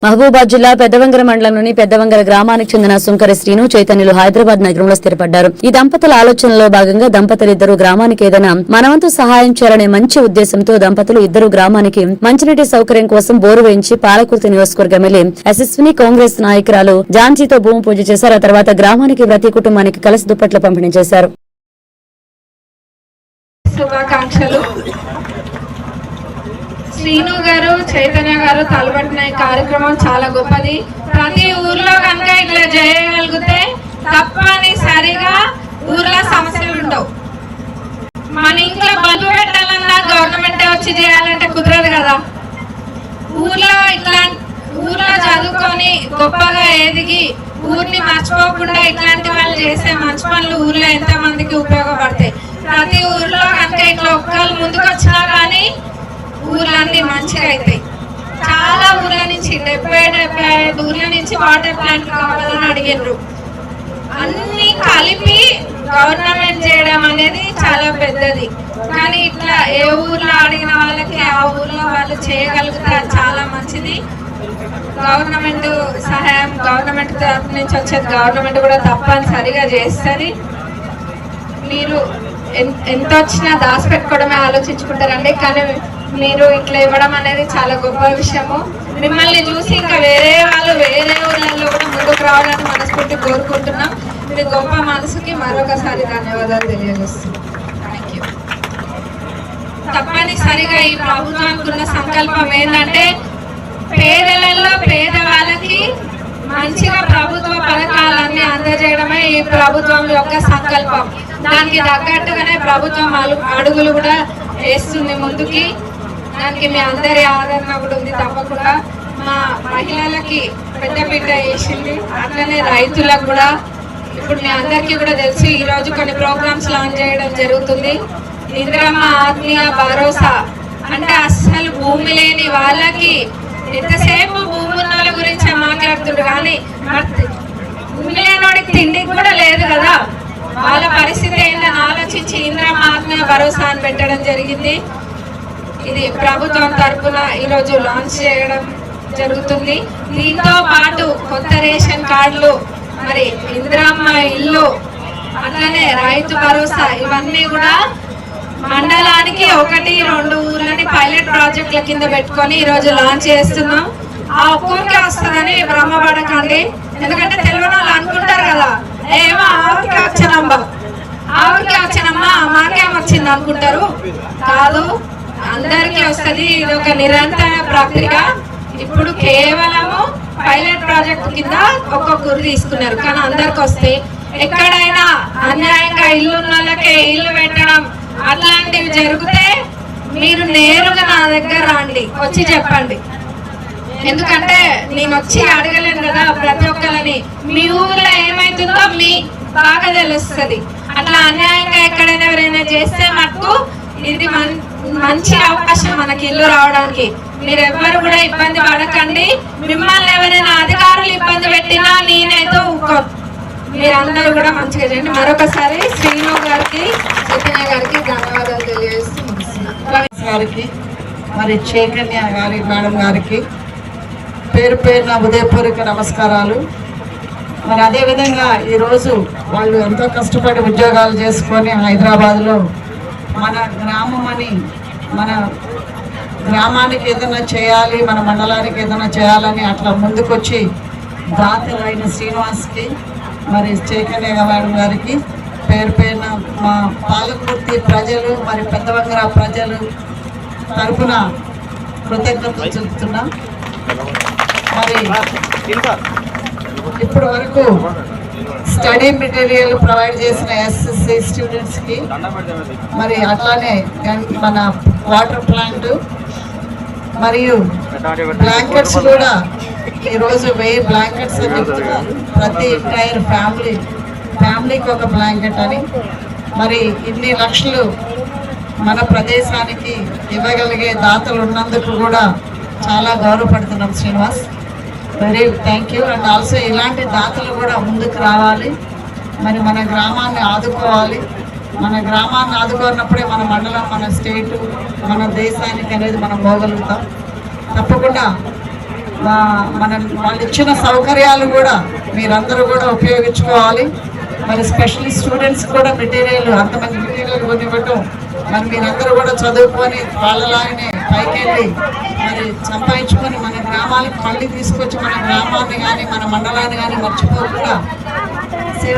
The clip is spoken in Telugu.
మహబూబాద్ జిల్లా పెద్దవంగర మండలంలోని పెద్దవంగర గ్రామానికి చెందిన సుంకర శ్రీను చైతన్యులు హైదరాబాద్ నగరంలో స్థిరపడ్డారు. ఈ దంపతుల ఆలోచనలో భాగంగా దంపతులిద్దరూ గ్రామానికి ఏదైనా మనవంతు సహాయం చేయాలనే మంచి ఉద్దేశంతో దంపతులు ఇద్దరు గ్రామానికి మంచినీటి సౌకర్యం కోసం బోరు వేయించి పాలకుర్తి నియోజకవర్గ ఎమ్మెల్యే యశస్విని కాంగ్రెస్ నాయకురాలు జాన్జీతో భూమి పూజ చేశారు. ఆ తర్వాత గ్రామానికి ప్రతి కుటుంబానికి కలిసి దుప్పట్లు పంపిణీ చేశారు. శ్రీను గారు చైతన్య గారు తలబట్టిన ఈ కార్యక్రమం చాలా గొప్పది. ప్రతి ఊర్లో కనుక ఇట్లా చేయగలిగితే తప్పనిసరిగా ఊర్లో సమస్యలు ఉండవు. మన ఇంట్లో బల్బు పెట్టాలన్నా గవర్నమెంట్ వచ్చి చేయాలంటే కుదరదు కదా. ఊర్లో చదువుకొని గొప్పగా ఎదిగి ఊరిని మర్చిపోకుండా ఇట్లాంటి వాళ్ళు చేసే మంచి పనులు ఊర్లో ఎంత మందికి ఉపయోగపడతాయి. ప్రతి ఊర్లో కనుక ఇట్లా ఒక్కళ్ళు ముందుకు వచ్చినా కానీ ఊర్లన్నీ మంచిగా అవుతాయి. చాలా ఊర్ల నుంచి 70-75 ఊర్ల నుంచి వాటర్ ప్లాంట్ కావాలని అడిగినారు. అన్ని కలిపి గవర్నమెంట్ చేయడం అనేది చాలా పెద్దది. కానీ ఇట్లా ఏ ఊర్లో అడిగిన వాళ్ళకి ఆ ఊర్లో వాళ్ళు చేయగలిగితే చాలా మంచిది. గవర్నమెంట్ సహాయం గవర్నమెంట్ తరఫు నుంచి వచ్చేది గవర్నమెంట్ కూడా తప్పనిసరిగా చేస్తుంది. మీరు ఎంత వచ్చినా దాచిపెట్టుకోవడమే ఆలోచించుకుంటారండి. కానీ మీరు ఇట్లా ఇవ్వడం అనేది చాలా గొప్ప విషయము. మిమ్మల్ని చూసి ఇంకా వేరే వాళ్ళు వేరే ఊళ్ళల్లో కూడా ముందుకు రావాలని మనస్ఫూర్తి కోరుకుంటున్నాం. మీ గొప్ప మనసుకి మరొకసారి ధన్యవాదాలు తెలియజేస్తున్నాం. Thank you. తప్పనిసరిగా ఈ ప్రభుత్వానికి ఉన్న సంకల్పం ఏంటంటే పేదలలో పేదవాళ్ళకి మంచిగా ప్రభుత్వ పథకాలన్నీ అందజేయడమే ఈ ప్రభుత్వం యొక్క సంకల్పం. దానికి తగ్గట్టుగానే ప్రభుత్వం అడుగులు కూడా వేస్తుంది ముందుకి. దానికి మీ అందరి ఆదరణ కూడా ఉంది. తప్పకుండా మా మహిళలకి పెద్దపీట వేసింది, అట్లనే రైతులకు కూడా. ఇప్పుడు మీ అందరికీ కూడా తెలుసు ఈరోజు కొన్ని ప్రోగ్రామ్స్ లాంచ్ చేయడం జరుగుతుంది. ఇందిరమ్మ ఆత్మీయ భరోసా అంటే అస్సలు భూమి లేని వాళ్ళకి ఎంతసేపు భూమి ఉన్న వాళ్ళ గురించి మాట్లాడుతుండ్రు, కానీ భూమి లేని వాడికి తిండికి కూడా లేదు కదా. వాళ్ళ పరిస్థితి ఏంటని ఆలోచించి ఇందిరమ్మ ఆత్మీయ భరోసా అని పెట్టడం జరిగింది. ఇది ప్రభుత్వం తరఫున ఈరోజు లాంచ్ చేయడం జరుగుతుంది. దీంతో పాటు కొత్త రేషన్ కార్డులు, మరి ఇందిరమ్మ ఇల్లు, అట్లనే రైతు భరోసా, ఇవన్నీ కూడా మండలానికి 1-2 ఊర్లని పైలట్ ప్రాజెక్టుల కింద పెట్టుకొని ఈరోజు లాంచ్ చేస్తున్నాం. ఆ ఒక్కరికే వస్తుందని భ్రమపడకండి. ఎందుకంటే తెలియని వాళ్ళు అనుకుంటారు కదా, ఏమో ఆవిరికే వచ్చానమ్మా మాకేం వచ్చింది అనుకుంటారు. కాదు, అందరికీ వస్తుంది. ఇది ఒక నిరంతర ప్రక్రియ. ఇప్పుడు కేవలము పైలట్ ప్రాజెక్ట్ కింద ఒక్కొక్కరు తీసుకున్నారు, కానీ అందరికి వస్తాయి. ఎక్కడైనా అన్యాయంగా ఇల్లు ఉన్న వాళ్ళకే ఇల్లు పెట్టడం అట్లాంటివి జరిగితే మీరు నేరుగా నా దగ్గర రండి, వచ్చి చెప్పండి. ఎందుకంటే నేను వచ్చి అడగలేను కదా ప్రతి ఒక్కరిని. మీ ఊర్లో ఏమైతుందో మీ బాగా తెలుస్తుంది. అట్లా అన్యాయంగా ఎక్కడైనా ఎవరైనా చేస్తే మటుకు ఇది మంచి అవకాశం మనకి ఇల్లు రావడానికి. మీరెవ్వరు కూడా ఇబ్బంది పడకండి. మిమ్మల్ని ఎవరైనా అధికారులు ఇబ్బంది పెట్టినా నేనైతే మీరందరూ కూడా మంచిగా చేయండి. మరొకసారి శ్రీను గారికి చైతన్య గారికి ధన్యవాదాలు తెలియజేస్తూ గారికి, మరి చైతన్య గారి మేడం గారికి పేరు పేరున ఉదయపూర్వక నమస్కారాలు. మరి అదేవిధంగా ఈరోజు వాళ్ళు ఎంతో కష్టపడి ఉద్యోగాలు చేసుకొని హైదరాబాద్లో మన గ్రామం మన గ్రామానికి ఏదైనా చేయాలి, మన మండలానికి ఏదైనా చేయాలని అట్లా ముందుకొచ్చి దాతలైన శ్రీనివాస్కి, మరి చైతన్య మేడం గారికి పేరు పేరున మా పాలకుర్తి ప్రజలు, మరి పెద్దవంగర ప్రజలు తరఫున కృతజ్ఞతలు చెబుతున్నాం. మరి ఇప్పటి వరకు స్టడీ మెటీరియల్ ప్రొవైడ్ చేసిన ఎస్ఎస్సి స్టూడెంట్స్కి, మరి అట్లానే మన వాటర్ ప్లాంట్ మరియు బ్లాంకెట్స్ కూడా ఈరోజు 1000 బ్లాంకెట్స్ అని చెప్తున్నారు. ప్రతి ఎంటైర్ ఫ్యామిలీకి ఒక బ్లాంకెట్ అని. మరి ఇన్ని లక్షలు మన ప్రదేశానికి ఇవ్వగలిగే దాతలు ఉన్నందుకు కూడా చాలా గౌరవపడుతున్నాం Srinivas. Very thank you. And also ఇలాంటి దాతలు కూడా ముందుకు రావాలి. మరి మన గ్రామాన్ని ఆదుకోవాలి. మన గ్రామాన్ని ఆదుకున్నప్పుడే మన మండలం, మన స్టేటు, మన దేశానికి అనేది మనం పోగలుగుతాం. తప్పకుండా మనం వాళ్ళు ఇచ్చిన సౌకర్యాలు కూడా మీరందరూ కూడా ఉపయోగించుకోవాలి. మరి స్పెషల్ స్టూడెంట్స్ కూడా మెటీరియల్ అంతమంది మెటీరియల్ కొనివ్వటం, మరి మీరందరూ కూడా చదువుకొని వాళ్ళలాగానే పైకెళ్ళి మరి సంపాదించుకొని మన గ్రామాలకు మళ్ళీ తీసుకొచ్చి మన గ్రామాన్ని కానీ మన మండలాన్ని కానీ మర్చిపోకుండా సేవ